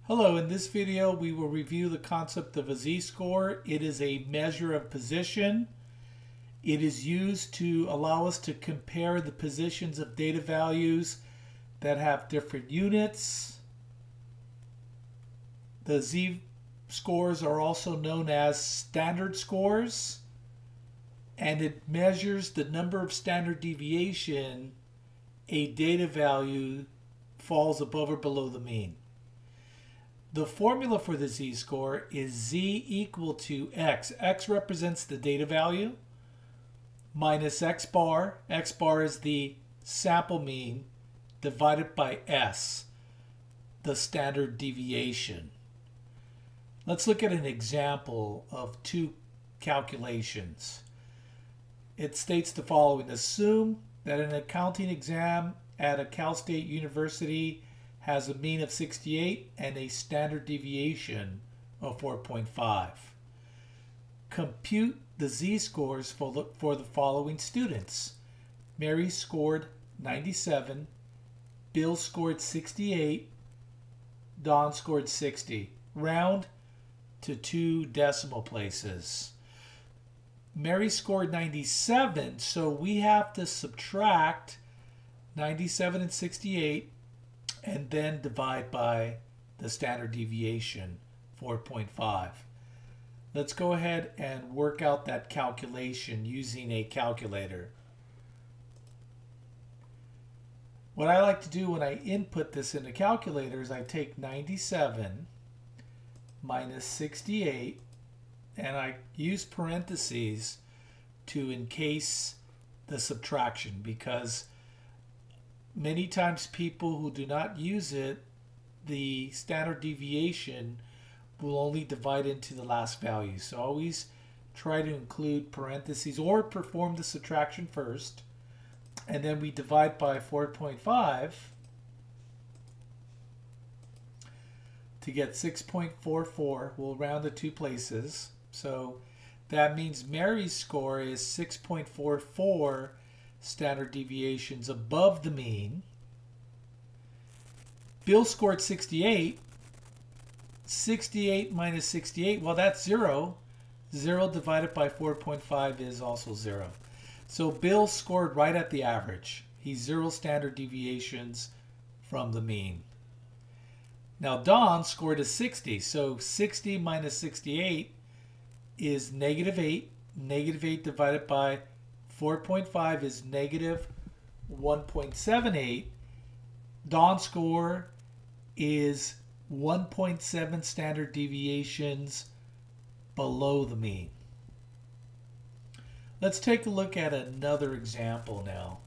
Hello, in this video we will review the concept of a z-score. It is a measure of position. It is used to allow us to compare the positions of data values that have different units. The z-scores are also known as standard scores, and it measures the number of standard deviation a data value falls above or below the mean. The formula for the z-score is z equal to x. X represents the data value minus x bar. X bar is the sample mean divided by s, the standard deviation. Let's look at an example of two calculations. It states the following. Assume that an accounting exam at a Cal State University has a mean of 68 and a standard deviation of 4.5. Compute the z-scores for the following students. Mary scored 97, Bill scored 68, Don scored 60. Round to 2 decimal places. Mary scored 97, so we have to subtract 97 and 68 and then divide by the standard deviation, 4.5. Let's go ahead and work out that calculation using a calculator. What I like to do when I input this in the calculator is I take 97 minus 68 and I use parentheses to encase the subtraction, because many times people who do not use it, the standard deviation will only divide into the last value. So always try to include parentheses or perform the subtraction first, and then we divide by 4.5 to get 6.44. We'll round to 2 places. So that means Mary's score is 6.44 standard deviations above the mean. Bill scored 68. 68 minus 68, well, that's 0. 0 divided by 4.5 is also 0. So Bill scored right at the average. He's 0 standard deviations from the mean. Now Don scored a 60. So 60 minus 68 is negative 8. Negative 8 divided by 4.5 is negative 1.78. Don's score is 1.7 standard deviations below the mean. Let's take a look at another example now.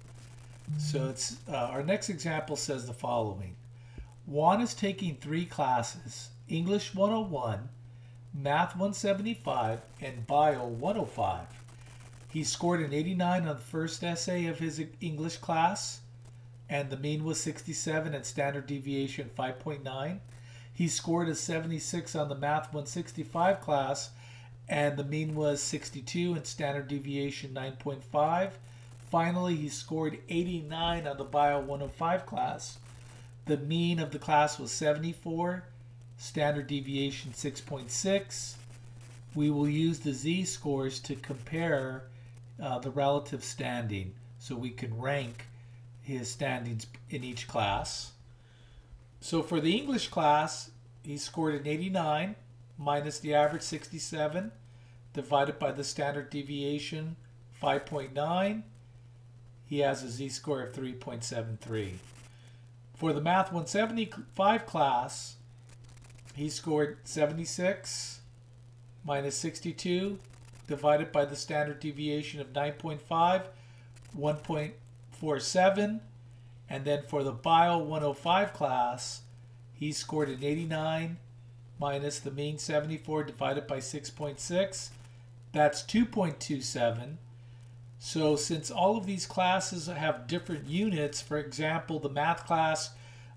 So our next example says the following. Juan is taking 3 classes: English 101, Math 175, and Bio 105. He scored an 89 on the first essay of his English class, and the mean was 67 and standard deviation 5.9. He scored a 76 on the Math 165 class, and the mean was 62 and standard deviation 9.5. Finally, he scored 89 on the Bio 105 class. The mean of the class was 74, standard deviation 6.6. We will use the z-scores to compare the relative standing, so we can rank his standings in each class. So for the English class, he scored an 89 minus the average 67 divided by the standard deviation 5.9. He has a z-score of 3.73. For the Math 175 class, he scored 76 minus 62 divided by the standard deviation of 9.5, 1.47. And then for the Bio 105 class, he scored an 89 minus the mean 74 divided by 6.6. That's 2.27. So since all of these classes have different units, for example, the math class,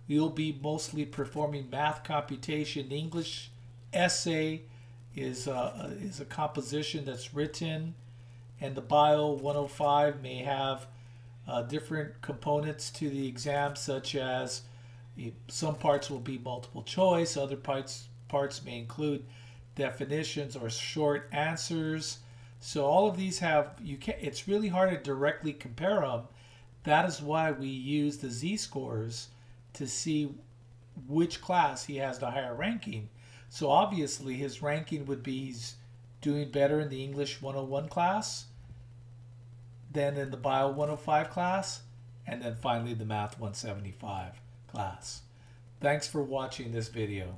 you'll be mostly performing math computation. The English essay is a composition that's written, and the Bio 105 may have different components to the exam, such as Some parts will be multiple choice, other parts may include definitions or short answers. So all of these have, it's really hard to directly compare them. That is why we use the z-scores to see which class he has the higher ranking. So obviously his ranking would be he's doing better in the English 101 class than in the Bio 105 class, and then finally the Math 175 class. Thanks for watching this video.